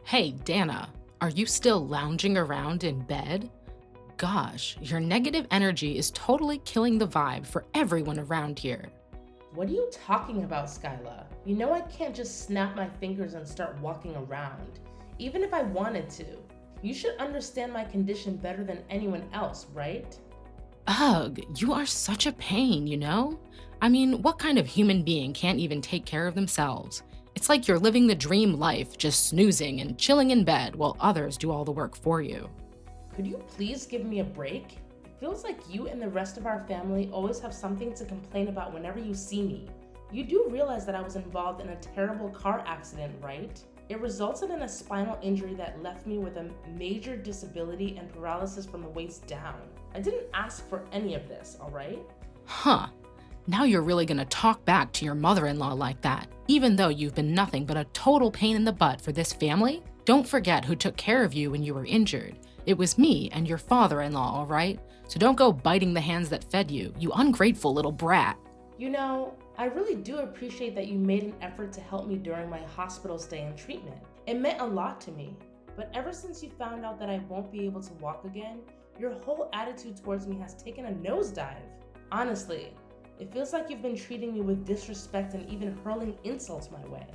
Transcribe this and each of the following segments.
Hey, Dana, are you still lounging around in bed? Gosh, your negative energy is totally killing the vibe for everyone around here. What are you talking about, Skyla? You know I can't just snap my fingers and start walking around, even if I wanted to. You should understand my condition better than anyone else, right? Ugh, you are such a pain, you know? I mean, what kind of human being can't even take care of themselves? It's like you're living the dream life, just snoozing and chilling in bed while others do all the work for you. Could you please give me a break? It feels like you and the rest of our family always have something to complain about whenever you see me. You do realize that I was involved in a terrible car accident, right? It resulted in a spinal injury that left me with a major disability and paralysis from the waist down. I didn't ask for any of this, alright? Huh. Now you're really gonna talk back to your mother-in-law like that, even though you've been nothing but a total pain in the butt for this family? Don't forget who took care of you when you were injured. It was me and your father-in-law, all right? So don't go biting the hands that fed you, you ungrateful little brat. You know, I really do appreciate that you made an effort to help me during my hospital stay and treatment. It meant a lot to me. But ever since you found out that I won't be able to walk again, your whole attitude towards me has taken a nosedive. Honestly, it feels like you've been treating me with disrespect and even hurling insults my way.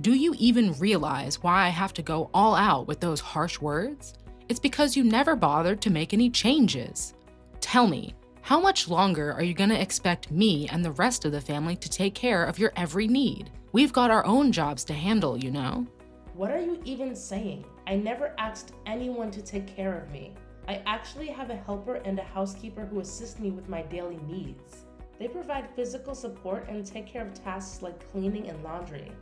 Do you even realize why I have to go all out with those harsh words? It's because you never bothered to make any changes. Tell me, how much longer are you gonna expect me and the rest of the family to take care of your every need? We've got our own jobs to handle, you know? What are you even saying? I never asked anyone to take care of me. I actually have a helper and a housekeeper who assist me with my daily needs. They provide physical support and take care of tasks like cleaning and laundry.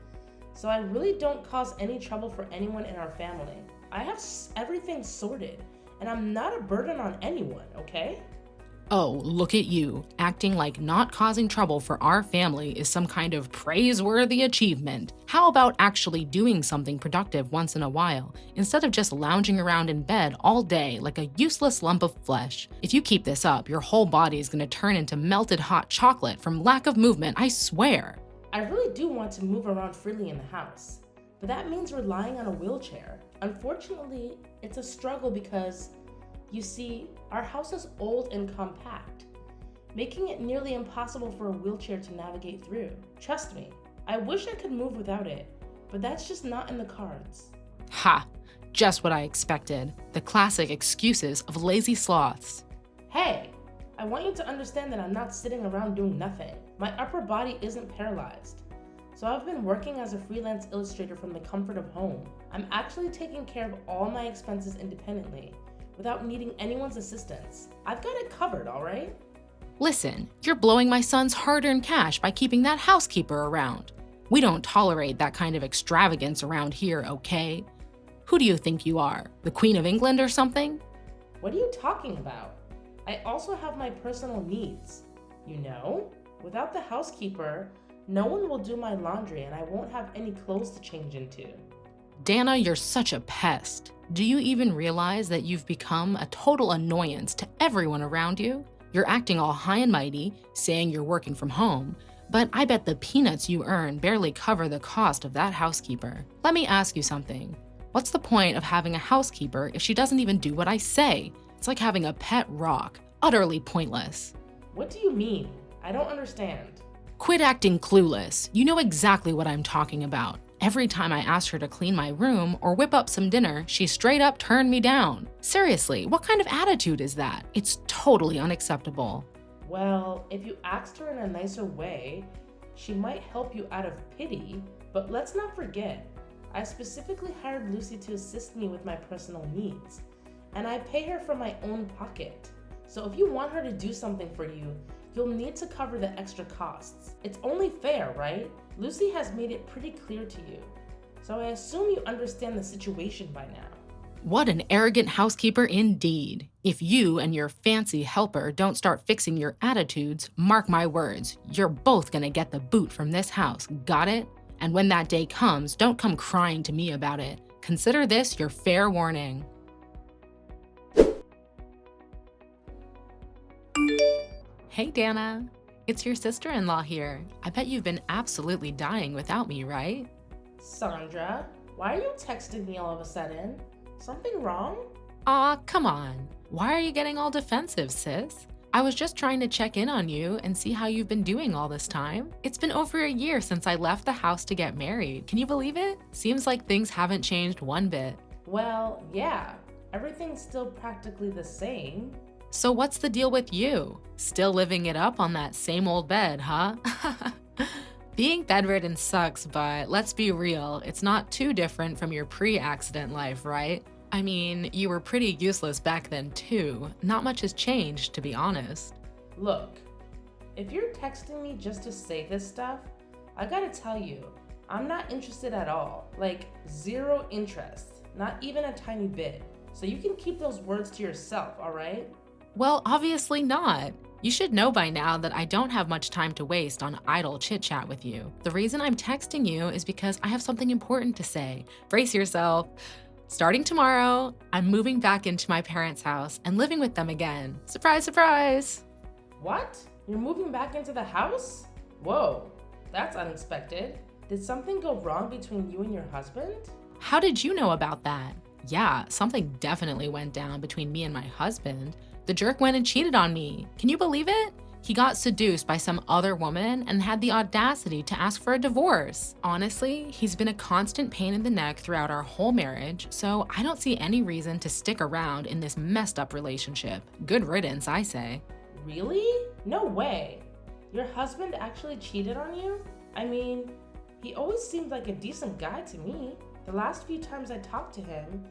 So I really don't cause any trouble for anyone in our family. I have everything sorted, and I'm not a burden on anyone, okay? Oh, look at you, acting like not causing trouble for our family is some kind of praiseworthy achievement. How about actually doing something productive once in a while, instead of just lounging around in bed all day like a useless lump of flesh? If you keep this up, your whole body is gonna turn into melted hot chocolate from lack of movement, I swear. I really do want to move around freely in the house, but that means relying on a wheelchair. Unfortunately, it's a struggle because, you see, our house is old and compact, making it nearly impossible for a wheelchair to navigate through. Trust me, I wish I could move without it, but that's just not in the cards. Ha, just what I expected. The classic excuses of lazy sloths. Hey, I want you to understand that I'm not sitting around doing nothing. My upper body isn't paralyzed. So I've been working as a freelance illustrator from the comfort of home. I'm actually taking care of all my expenses independently, without needing anyone's assistance. I've got it covered, all right? Listen, you're blowing my son's hard-earned cash by keeping that housekeeper around. We don't tolerate that kind of extravagance around here, okay? Who do you think you are, the Queen of England or something? What are you talking about? I also have my personal needs. You know, without the housekeeper, no one will do my laundry and I won't have any clothes to change into. Dana, you're such a pest. Do you even realize that you've become a total annoyance to everyone around you? You're acting all high and mighty, saying you're working from home, but I bet the peanuts you earn barely cover the cost of that housekeeper. Let me ask you something. What's the point of having a housekeeper if she doesn't even do what I say? It's like having a pet rock, utterly pointless. What do you mean? I don't understand. Quit acting clueless. You know exactly what I'm talking about. Every time I asked her to clean my room or whip up some dinner, she straight up turned me down. Seriously, what kind of attitude is that? It's totally unacceptable. Well, if you asked her in a nicer way, she might help you out of pity, but let's not forget, I specifically hired Lucy to assist me with my personal needs, and I pay her from my own pocket. So if you want her to do something for you, you'll need to cover the extra costs. It's only fair, right? Lucy has made it pretty clear to you, so I assume you understand the situation by now. What an arrogant housekeeper indeed. If you and your fancy helper don't start fixing your attitudes, mark my words, you're both gonna get the boot from this house, got it? And when that day comes, don't come crying to me about it. Consider this your fair warning. Hey, Dana. It's your sister-in-law here. I bet you've been absolutely dying without me, right? Sandra, Why are you texting me all of a sudden? Something wrong? Aw, come on. Why are you getting all defensive, sis? I was just trying to check in on you and see how you've been doing all this time. It's been over a year since I left the house to get married. Can you believe it? Seems like things haven't changed one bit. Well, yeah, everything's still practically the same. So what's the deal with you? Still living it up on that same old bed, huh? Being bedridden sucks, but let's be real, it's not too different from your pre-accident life, right? I mean, you were pretty useless back then too. Not much has changed, to be honest. Look, if you're texting me just to say this stuff, I gotta tell you, I'm not interested at all. Like, zero interest. Not even a tiny bit. So you can keep those words to yourself, alright? Well, obviously not. You should know by now that I don't have much time to waste on idle chit-chat with you. The reason I'm texting you is because I have something important to say. Brace yourself. Starting tomorrow, I'm moving back into my parents' house and living with them again. Surprise, surprise! What? You're moving back into the house? Whoa, that's unexpected. Did something go wrong between you and your husband? How did you know about that? Yeah, something definitely went down between me and my husband. The jerk went and cheated on me. Can you believe it? He got seduced by some other woman and had the audacity to ask for a divorce. Honestly, he's been a constant pain in the neck throughout our whole marriage, so I don't see any reason to stick around in this messed up relationship. Good riddance, I say. Really? No way. Your husband actually cheated on you? I mean, he always seemed like a decent guy to me. The last few times I talked to him,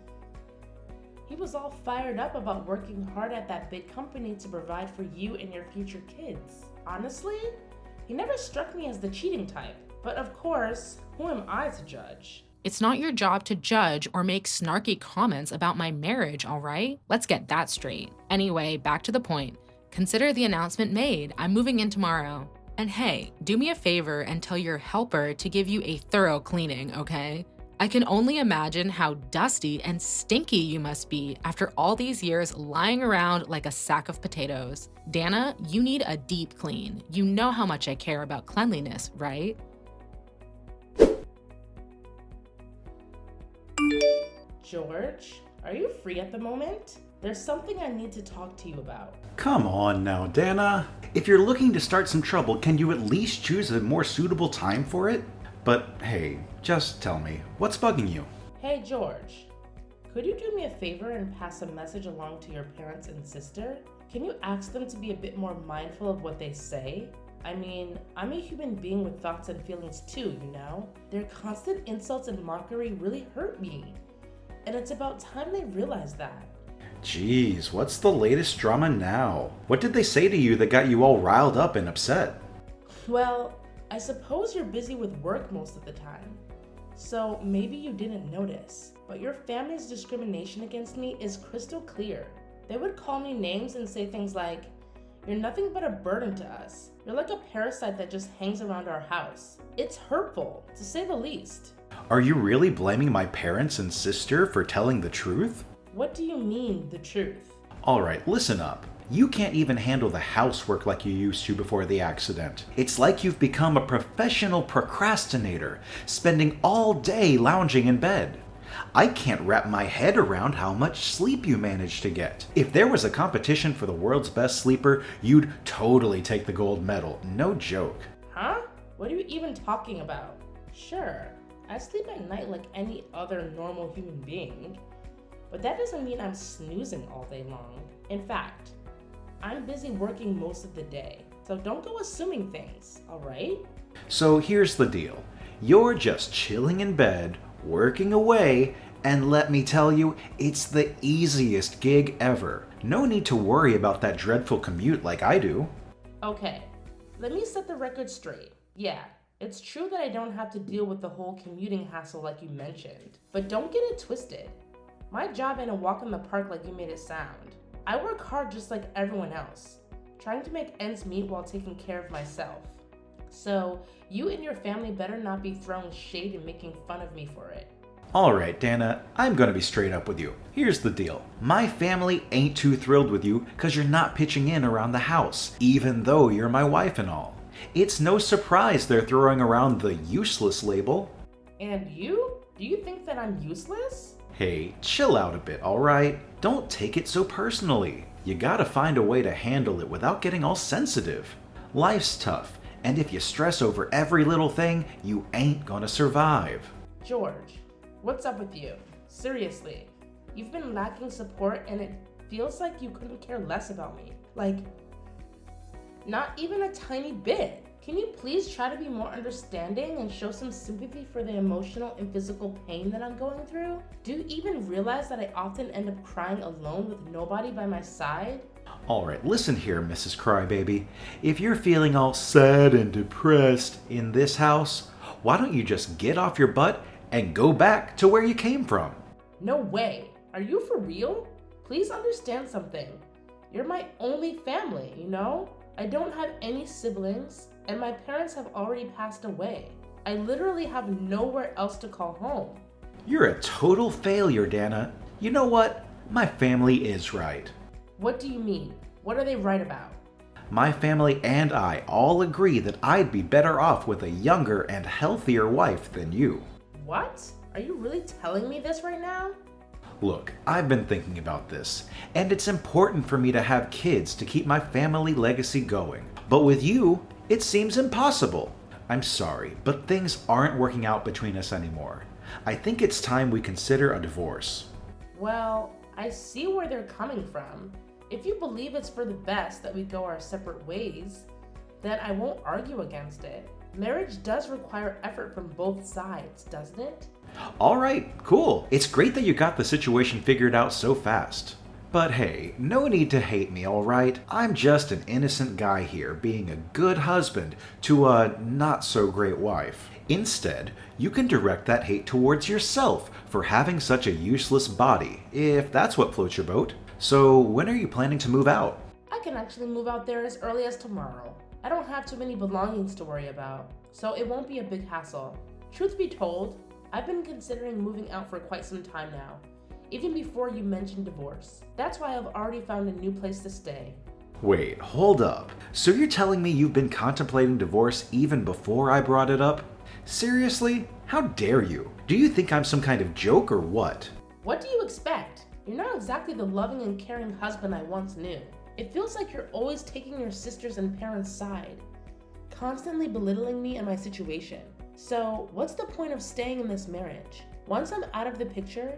he was all fired up about working hard at that big company to provide for you and your future kids. Honestly, he never struck me as the cheating type. But of course, who am I to judge? It's not your job to judge or make snarky comments about my marriage, all right? Let's get that straight. Anyway, back to the point. Consider the announcement made. I'm moving in tomorrow. And hey, do me a favor and tell your helper to give you a thorough cleaning, okay? I can only imagine how dusty and stinky you must be after all these years lying around like a sack of potatoes. Dana, you need a deep clean. You know how much I care about cleanliness, right? George, are you free at the moment? There's something I need to talk to you about. Come on now, Dana. If you're looking to start some trouble, can you at least choose a more suitable time for it? But hey, just tell me, what's bugging you? Hey George, could you do me a favor and pass a message along to your parents and sister? Can you ask them to be a bit more mindful of what they say? I mean, I'm a human being with thoughts and feelings too, you know? Their constant insults and mockery really hurt me. And it's about time they realize that. Jeez, what's the latest drama now? What did they say to you that got you all riled up and upset? Well, I suppose you're busy with work most of the time, so maybe you didn't notice, but your family's discrimination against me is crystal clear. They would call me names and say things like, "You're nothing but a burden to us. You're like a parasite that just hangs around our house." It's hurtful, to say the least. Are you really blaming my parents and sister for telling the truth? What do you mean, the truth? Alright, listen up. You can't even handle the housework like you used to before the accident. It's like you've become a professional procrastinator, spending all day lounging in bed. I can't wrap my head around how much sleep you manage to get. If there was a competition for the world's best sleeper, you'd totally take the gold medal. No joke. Huh? What are you even talking about? Sure, I sleep at night like any other normal human being, but that doesn't mean I'm snoozing all day long. In fact, I'm busy working most of the day, so don't go assuming things, alright? So here's the deal. You're just chilling in bed, working away, and let me tell you, it's the easiest gig ever. No need to worry about that dreadful commute like I do. Okay, let me set the record straight. Yeah, it's true that I don't have to deal with the whole commuting hassle like you mentioned, but don't get it twisted. My job ain't a walk in the park like you made it sound. I work hard just like everyone else, trying to make ends meet while taking care of myself. So, you and your family better not be throwing shade and making fun of me for it. Alright, Dana, I'm gonna be straight up with you. Here's the deal. My family ain't too thrilled with you because you're not pitching in around the house, even though you're my wife and all. It's no surprise they're throwing around the useless label. And you? Do you think that I'm useless? Hey, chill out a bit, alright? Don't take it so personally. You gotta find a way to handle it without getting all sensitive. Life's tough, and if you stress over every little thing, you ain't gonna survive. George, what's up with you? Seriously, you've been lacking support and it feels like you couldn't care less about me. Like, not even a tiny bit. Can you please try to be more understanding and show some sympathy for the emotional and physical pain that I'm going through? Do you even realize that I often end up crying alone with nobody by my side? Alright, listen here, Mrs. Crybaby. If you're feeling all sad and depressed in this house, why don't you just get off your butt and go back to where you came from? No way. Are you for real? Please understand something. You're my only family, you know? I don't have any siblings, and my parents have already passed away. I literally have nowhere else to call home. You're a total failure, Dana. You know what? My family is right. What do you mean? What are they right about? My family and I all agree that I'd be better off with a younger and healthier wife than you. What? Are you really telling me this right now? Look, I've been thinking about this, and it's important for me to have kids to keep my family legacy going. But with you, it seems impossible. I'm sorry, but things aren't working out between us anymore. I think it's time we consider a divorce. Well, I see where they're coming from. If you believe it's for the best that we go our separate ways, then I won't argue against it. Marriage does require effort from both sides, doesn't it? Alright, cool. It's great that you got the situation figured out so fast. But hey, no need to hate me, alright? I'm just an innocent guy here being a good husband to a not-so-great wife. Instead, you can direct that hate towards yourself for having such a useless body, if that's what floats your boat. So when are you planning to move out? I can actually move out there as early as tomorrow. I don't have too many belongings to worry about, so it won't be a big hassle. Truth be told, I've been considering moving out for quite some time now, even before you mentioned divorce. That's why I've already found a new place to stay. Wait, hold up. So you're telling me you've been contemplating divorce even before I brought it up? Seriously? How dare you? Do you think I'm some kind of joke or what? What do you expect? You're not exactly the loving and caring husband I once knew. It feels like you're always taking your sisters and parents' side, constantly belittling me and my situation. So, what's the point of staying in this marriage? Once I'm out of the picture,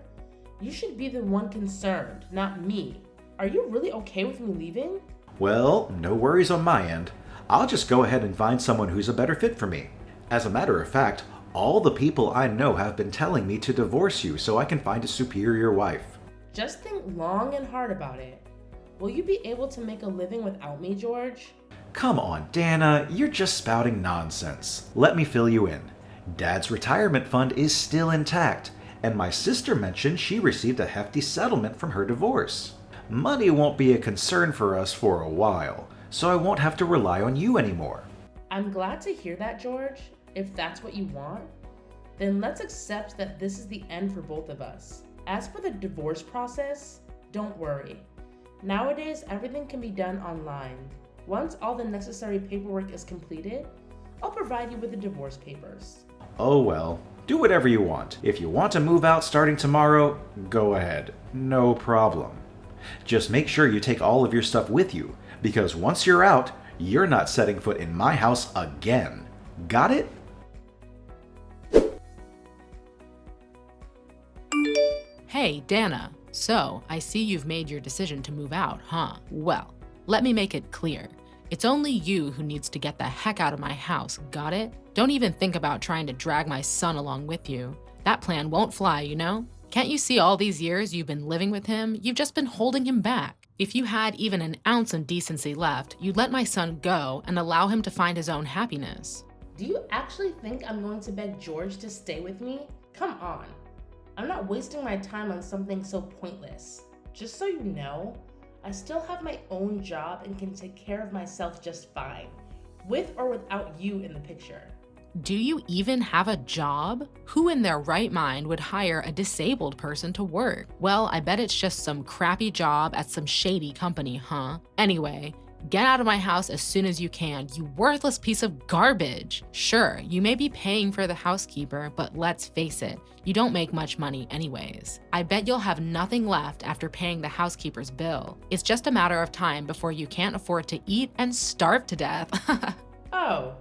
you should be the one concerned, not me. Are you really okay with me leaving? Well, no worries on my end. I'll just go ahead and find someone who's a better fit for me. As a matter of fact, all the people I know have been telling me to divorce you so I can find a superior wife. Just think long and hard about it. Will you be able to make a living without me, George? Come on, Dana, you're just spouting nonsense. Let me fill you in. Dad's retirement fund is still intact, and my sister mentioned she received a hefty settlement from her divorce. Money won't be a concern for us for a while, so I won't have to rely on you anymore. I'm glad to hear that, George. If that's what you want, then let's accept that this is the end for both of us. As for the divorce process, don't worry. Nowadays, everything can be done online. Once all the necessary paperwork is completed, I'll provide you with the divorce papers. Oh well, do whatever you want. If you want to move out starting tomorrow, go ahead. No problem. Just make sure you take all of your stuff with you, because once you're out, you're not setting foot in my house again. Got it? Hey, Dana. So, I see you've made your decision to move out, huh? Well, let me make it clear. It's only you who needs to get the heck out of my house, got it? Don't even think about trying to drag my son along with you. That plan won't fly, you know? Can't you see all these years you've been living with him? You've just been holding him back. If you had even an ounce of decency left, you'd let my son go and allow him to find his own happiness. Do you actually think I'm going to beg George to stay with me? Come on. I'm not wasting my time on something so pointless. Just so you know, I still have my own job and can take care of myself just fine, with or without you in the picture. Do you even have a job? Who in their right mind would hire a disabled person to work? Well, I bet it's just some crappy job at some shady company, huh? Anyway, Get out of my house as soon as you can, you worthless piece of garbage. Sure, you may be paying for the housekeeper, but let's face it, you don't make much money anyways. I bet you'll have nothing left after paying the housekeeper's bill. It's just a matter of time before you can't afford to eat and starve to death. Oh,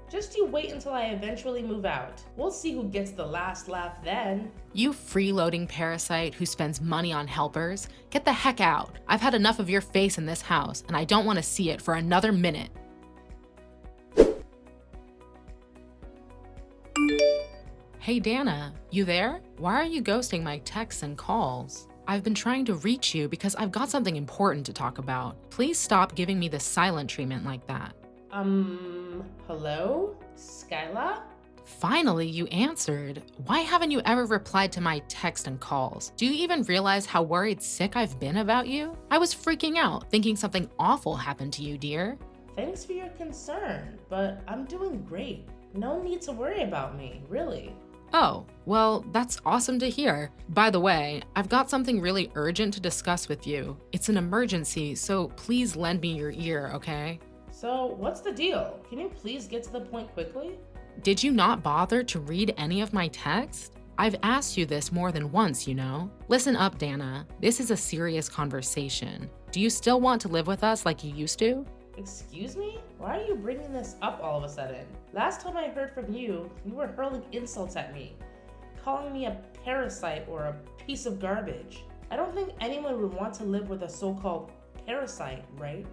just you wait until I eventually move out. We'll see who gets the last laugh then. You freeloading parasite who spends money on helpers, get the heck out. I've had enough of your face in this house, and I don't want to see it for another minute. Hey Dana, you there? Why are you ghosting my texts and calls? I've been trying to reach you because I've got something important to talk about. Please stop giving me the silent treatment like that. Hello? Skyla? Finally, you answered. Why haven't you ever replied to my text and calls? Do you even realize how worried sick I've been about you? I was freaking out, thinking something awful happened to you, dear. Thanks for your concern, but I'm doing great. No need to worry about me, really. Oh, well, that's awesome to hear. By the way, I've got something really urgent to discuss with you. It's an emergency, so please lend me your ear, okay? So, what's the deal? Can you please get to the point quickly? Did you not bother to read any of my text? I've asked you this more than once, you know. Listen up, Dana. This is a serious conversation. Do you still want to live with us like you used to? Excuse me? Why are you bringing this up all of a sudden? Last time I heard from you, you were hurling insults at me, calling me a parasite or a piece of garbage. I don't think anyone would want to live with a so-called parasite, right?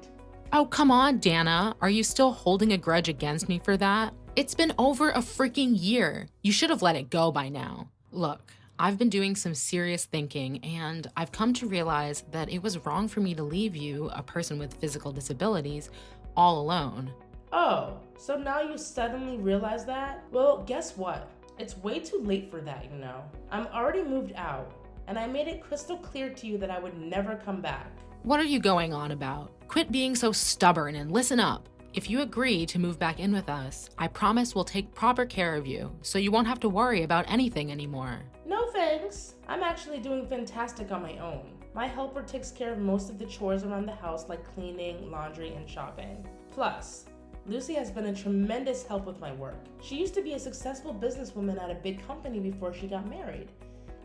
Oh, come on, Dana. Are you still holding a grudge against me for that? It's been over a freaking year. You should have let it go by now. Look, I've been doing some serious thinking, and I've come to realize that it was wrong for me to leave you, a person with physical disabilities, all alone. Oh, so now you suddenly realize that? Well, guess what? It's way too late for that, you know. I'm already moved out, and I made it crystal clear to you that I would never come back. What are you going on about? Quit being so stubborn and listen up. If you agree to move back in with us, I promise we'll take proper care of you, so you won't have to worry about anything anymore. No thanks. I'm actually doing fantastic on my own. My helper takes care of most of the chores around the house like cleaning, laundry, and shopping. Plus, Lucy has been a tremendous help with my work. She used to be a successful businesswoman at a big company before she got married,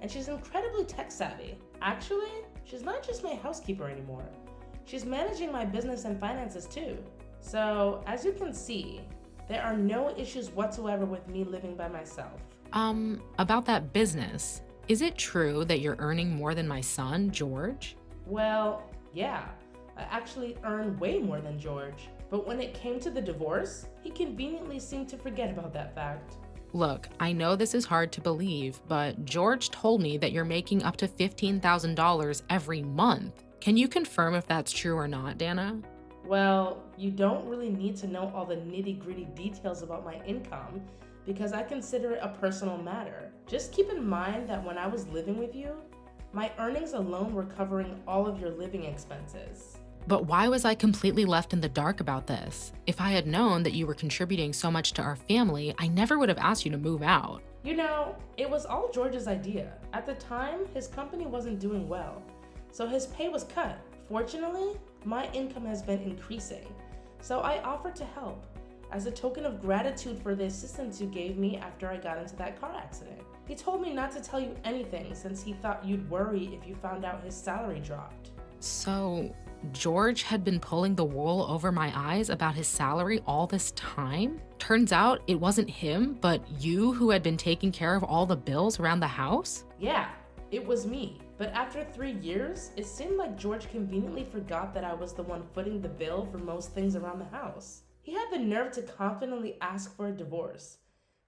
and she's incredibly tech savvy. Actually, she's not just my housekeeper anymore. She's managing my business and finances too. So, as you can see, there are no issues whatsoever with me living by myself. About that business, is it true that you're earning more than my son, George? Well, yeah, I actually earn way more than George. But when it came to the divorce, he conveniently seemed to forget about that fact. Look, I know this is hard to believe, but George told me that you're making up to $15,000 every month. Can you confirm if that's true or not, Dana? Well, you don't really need to know all the nitty-gritty details about my income because I consider it a personal matter. Just keep in mind that when I was living with you, my earnings alone were covering all of your living expenses. But why was I completely left in the dark about this? If I had known that you were contributing so much to our family, I never would have asked you to move out. You know, it was all George's idea. At the time, his company wasn't doing well, so his pay was cut. Fortunately, my income has been increasing, so I offered to help as a token of gratitude for the assistance you gave me after I got into that car accident. He told me not to tell you anything since he thought you'd worry if you found out his salary dropped. So, George had been pulling the wool over my eyes about his salary all this time? Turns out it wasn't him, but you who had been taking care of all the bills around the house? Yeah, it was me. But after 3 years, it seemed like George conveniently forgot that I was the one footing the bill for most things around the house. He had the nerve to confidently ask for a divorce,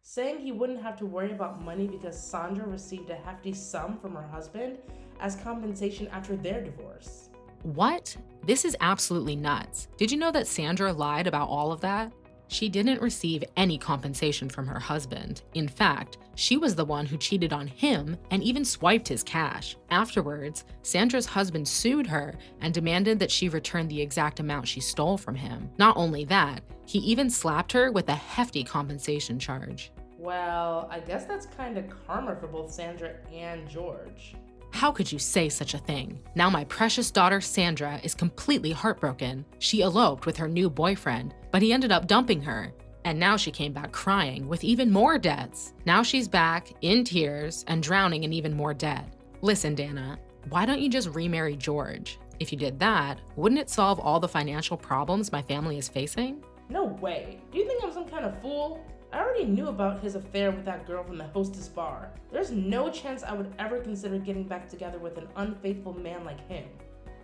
saying he wouldn't have to worry about money because Sandra received a hefty sum from her husband as compensation after their divorce. What? This is absolutely nuts. Did you know that Sandra lied about all of that? She didn't receive any compensation from her husband. In fact, she was the one who cheated on him and even swiped his cash. Afterwards, Sandra's husband sued her and demanded that she return the exact amount she stole from him. Not only that, he even slapped her with a hefty compensation charge. Well, I guess that's kind of karma for both Sandra and George. How could you say such a thing? Now my precious daughter Sandra is completely heartbroken. She eloped with her new boyfriend, but he ended up dumping her. And now she came back crying with even more debts. Now she's back in tears and drowning in even more debt. Listen, Dana, why don't you just remarry George? If you did that, wouldn't it solve all the financial problems my family is facing? No way. Do you think I'm some kind of fool? I already knew about his affair with that girl from the hostess bar. There's no chance I would ever consider getting back together with an unfaithful man like him.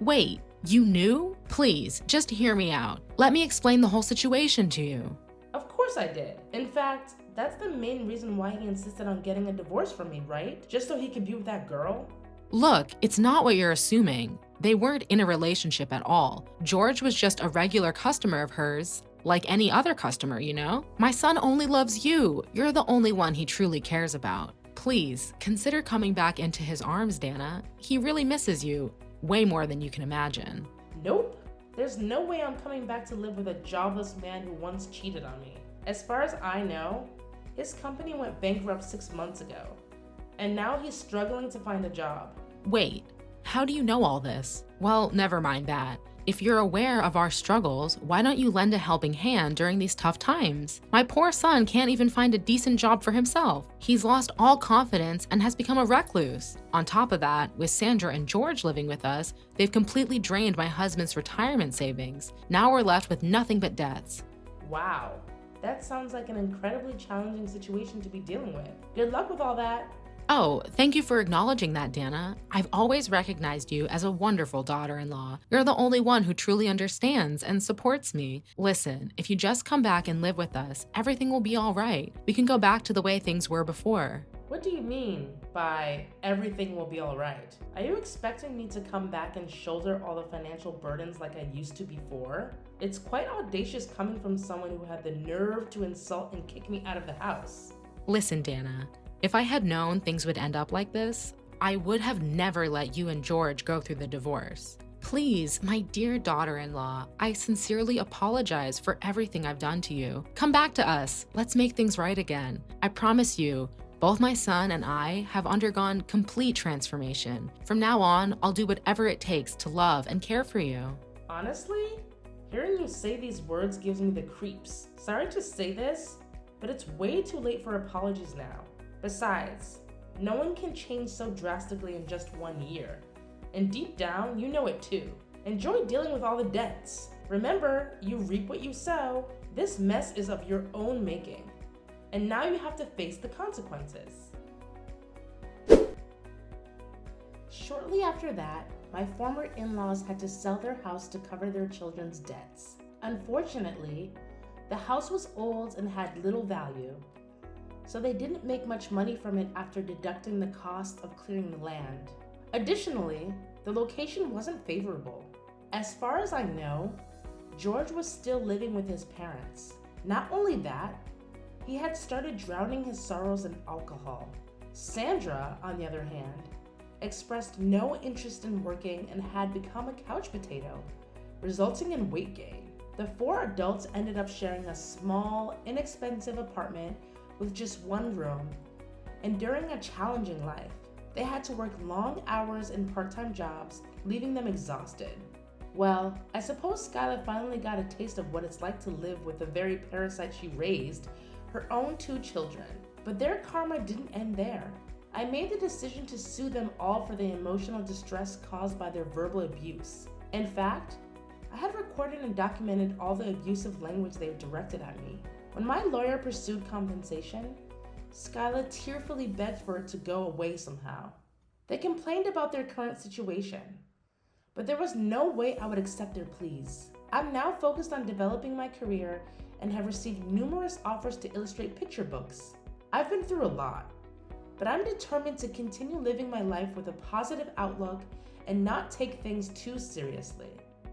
Wait, you knew? Please, just hear me out. Let me explain the whole situation to you. Of course I did. In fact, that's the main reason why he insisted on getting a divorce from me, right? Just so he could be with that girl? Look, it's not what you're assuming. They weren't in a relationship at all. George was just a regular customer of hers, like any other customer, you know? My son only loves you. You're the only one he truly cares about. Please, consider coming back into his arms, Dana. He really misses you, way more than you can imagine. Nope. There's no way I'm coming back to live with a jobless man who once cheated on me. As far as I know, his company went bankrupt 6 months ago, and now he's struggling to find a job. Wait, how do you know all this? Well, never mind that. If you're aware of our struggles, why don't you lend a helping hand during these tough times? My poor son can't even find a decent job for himself. He's lost all confidence and has become a recluse. On top of that, with Sandra and George living with us, they've completely drained my husband's retirement savings. Now we're left with nothing but debts. Wow, that sounds like an incredibly challenging situation to be dealing with. Good luck with all that. Oh, thank you for acknowledging that, Dana. I've always recognized you as a wonderful daughter-in-law. You're the only one who truly understands and supports me. Listen, if you just come back and live with us, everything will be all right. We can go back to the way things were before. What do you mean by everything will be all right? Are you expecting me to come back and shoulder all the financial burdens like I used to before? It's quite audacious coming from someone who had the nerve to insult and kick me out of the house. Listen, Dana. If I had known things would end up like this, I would have never let you and George go through the divorce. Please, my dear daughter-in-law, I sincerely apologize for everything I've done to you. Come back to us. Let's make things right again. I promise you, both my son and I have undergone complete transformation. From now on, I'll do whatever it takes to love and care for you. Honestly, hearing you say these words gives me the creeps. Sorry to say this, but it's way too late for apologies now. Besides, no one can change so drastically in just 1 year. And deep down, you know it too. Enjoy dealing with all the debts. Remember, you reap what you sow. This mess is of your own making. And now you have to face the consequences. Shortly after that, my former in-laws had to sell their house to cover their children's debts. Unfortunately, the house was old and had little value, so they didn't make much money from it after deducting the cost of clearing the land. Additionally, the location wasn't favorable. As far as I know, George was still living with his parents. Not only that, he had started drowning his sorrows in alcohol. Sandra, on the other hand, expressed no interest in working and had become a couch potato, resulting in weight gain. The 4 adults ended up sharing a small, inexpensive apartment with just 1 room, and during a challenging life, they had to work long hours in part-time jobs, leaving them exhausted. Well, I suppose Skyla finally got a taste of what it's like to live with the very parasite she raised, her own 2 children. But their karma didn't end there. I made the decision to sue them all for the emotional distress caused by their verbal abuse. In fact, I had recorded and documented all the abusive language they directed at me. When my lawyer pursued compensation, Skyla tearfully begged for it to go away somehow. They complained about their current situation, but there was no way I would accept their pleas. I'm now focused on developing my career and have received numerous offers to illustrate picture books. I've been through a lot, but I'm determined to continue living my life with a positive outlook and not take things too seriously.